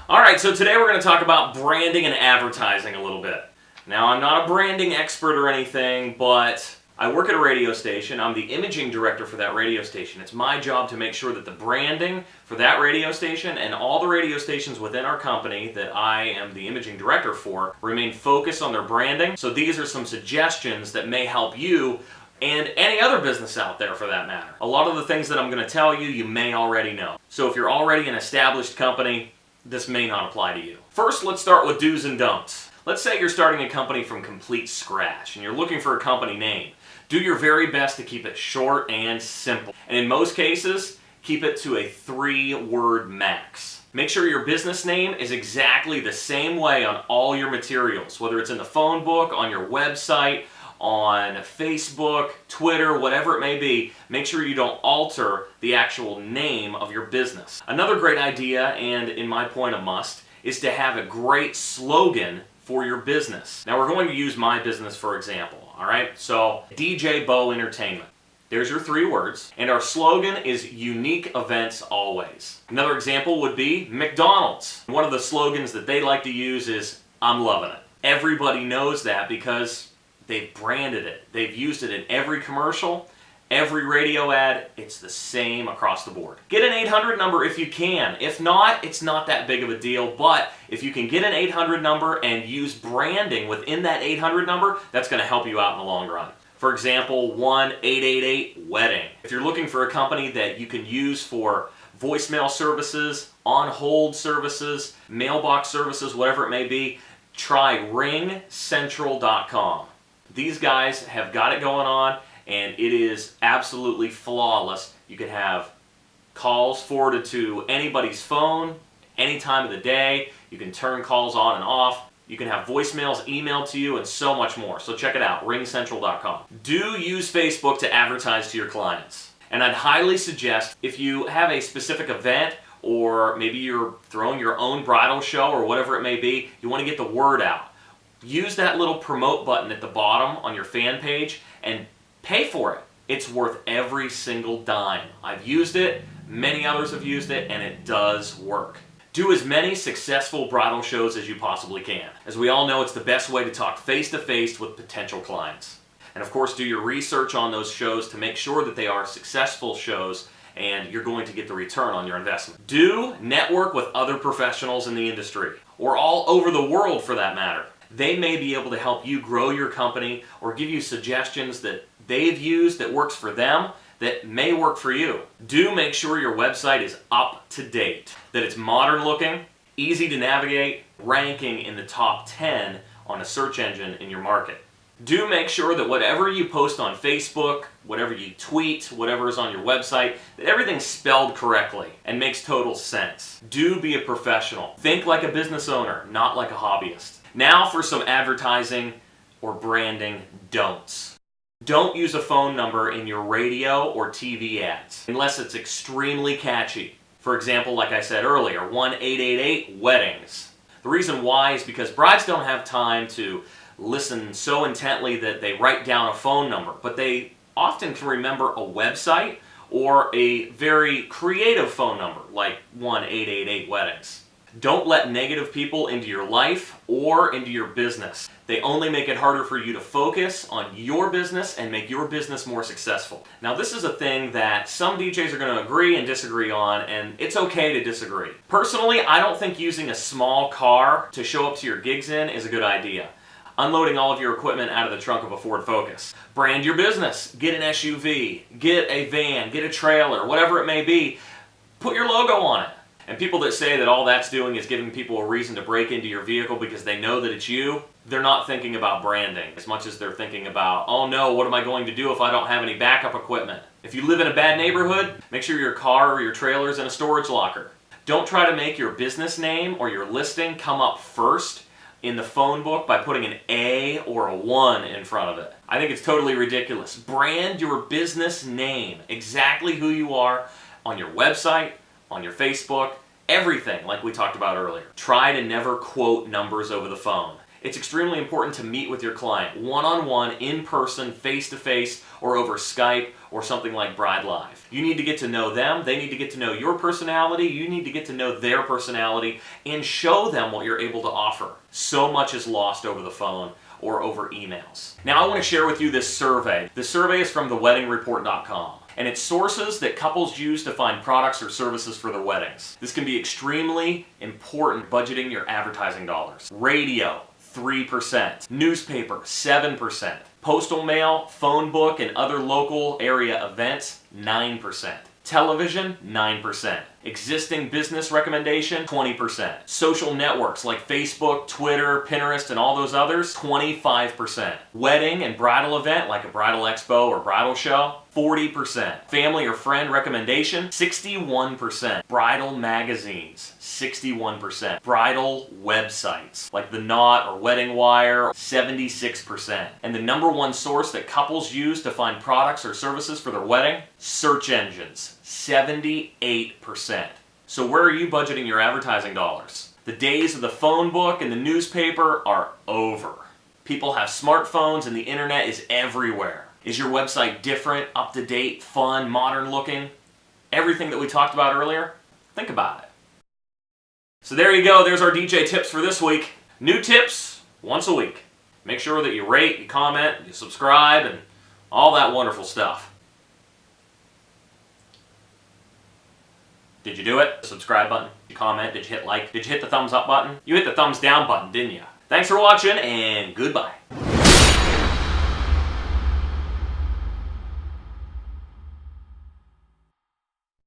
Alright, so today we're going to talk about branding and advertising a little bit. Now, I'm not a branding expert or anything, but I work at a radio station. I'm the imaging director for that radio station. It's my job to make sure that the branding for that radio station and all the radio stations within our company that I am the imaging director for remain focused on their branding. So these are some suggestions that may help you and any other business out there for that matter. A lot of the things that I'm going to tell you, you may already know. So if you're already an established company, this may not apply to you. First, let's start with do's and don'ts. Let's say you're starting a company from complete scratch and you're looking for a company name. Do your very best to keep it short and simple. And in most cases, keep it to a 3-word max. Make sure your business name is exactly the same way on all your materials, whether it's in the phone book, on your website, on Facebook, Twitter, whatever it may be. Make sure you don't alter the actual name of your business. Another great idea, and in my point a must, is to have a great slogan for your business. Now we're going to use my business for example, alright? So, DJ Bo Entertainment. There's your 3 words, and our slogan is unique events always. Another example would be McDonald's. One of the slogans that they like to use is, I'm loving it. Everybody knows that because they've branded it. They've used it in every commercial, every radio ad. It's the same across the board. Get an 800 number if you can. If not, it's not that big of a deal, but if you can get an 800 number and use branding within that 800 number, that's going to help you out in the long run. For example, 1-888-WEDDING. If you're looking for a company that you can use for voicemail services, on-hold services, mailbox services, whatever it may be, try ringcentral.com. These guys have got it going on, and it is absolutely flawless. You can have calls forwarded to anybody's phone, any time of the day. You can turn calls on and off. You can have voicemails emailed to you and so much more. So check it out, ringcentral.com. Do use Facebook to advertise to your clients. And I'd highly suggest if you have a specific event or maybe you're throwing your own bridal show or whatever it may be, you want to get the word out. Use that little promote button at the bottom on your fan page and pay for it. It's worth every single dime. I've used it, many others have used it, and it does work. Do as many successful bridal shows as you possibly can. As we all know, it's the best way to talk face-to-face with potential clients. And of course, do your research on those shows to make sure that they are successful shows and you're going to get the return on your investment. Do network with other professionals in the industry, or all over the world for that matter. They may be able to help you grow your company or give you suggestions that they've used that works for them that may work for you. Do make sure your website is up to date, that it's modern looking, easy to navigate, ranking in the top 10 on a search engine in your market. Do make sure that whatever you post on Facebook, whatever you tweet, whatever is on your website, that everything's spelled correctly and makes total sense. Do be a professional. Think like a business owner, not like a hobbyist. Now for some advertising or branding don'ts. Don't use a phone number in your radio or TV ads unless it's extremely catchy. For example, like I said earlier, 1-888-WEDDINGS. The reason why is because brides don't have time to listen so intently that they write down a phone number, but they often can remember a website or a very creative phone number like 1-888-WEDDINGS. Don't let negative people into your life or into your business. They only make it harder for you to focus on your business and make your business more successful. Now this is a thing that some DJs are going to agree and disagree on, and it's okay to disagree. Personally, I don't think using a small car to show up to your gigs in is a good idea. Unloading all of your equipment out of the trunk of a Ford Focus. Brand your business. Get an SUV, get a van, get a trailer, whatever it may be. Put your logo on it. And people that say that all that's doing is giving people a reason to break into your vehicle because they know that it's you, they're not thinking about branding as much as they're thinking about, oh no, what am I going to do if I don't have any backup equipment? If you live in a bad neighborhood, make sure your car or your trailer is in a storage locker. Don't try to make your business name or your listing come up first in the phone book by putting an A or a 1 in front of it. I think it's totally ridiculous. Brand your business name, exactly who you are, on your website, on your Facebook, everything like we talked about earlier. Try to never quote numbers over the phone. It's extremely important to meet with your client one-on-one, in person, face-to-face, or over Skype or something like Bride Live. You need to get to know them, they need to get to know your personality, you need to get to know their personality, and show them what you're able to offer. So much is lost over the phone or over emails. Now I want to share with you this survey. The survey is from theweddingreport.com. And it's sources that couples use to find products or services for their weddings. This can be extremely important budgeting your advertising dollars. Radio, 3%. Newspaper, 7%. Postal mail, phone book, and other local area events, 9%. Television, 9%. Existing business recommendation, 20%. Social networks like Facebook, Twitter, Pinterest, and all those others, 25%. Wedding and bridal event like a bridal expo or bridal show, 40%. Family or friend recommendation, 61%. Bridal magazines, 61%. Bridal websites like The Knot or Wedding Wire, 76%. And the number one source that couples use to find products or services for their wedding, search engines, 78%. So where are you budgeting your advertising dollars? The days of the phone book and the newspaper are over. People have smartphones and the internet is everywhere. Is your website different, up-to-date, fun, modern-looking? Everything that we talked about earlier? Think about it. So there you go, there's our DJ tips for this week. New tips once a week. Make sure that you rate, you comment, you subscribe, and all that wonderful stuff. Did you do it? Subscribe button? Did you comment? Did you hit like? Did you hit the thumbs up button? You hit the thumbs down button, didn't you? Thanks for watching, and goodbye.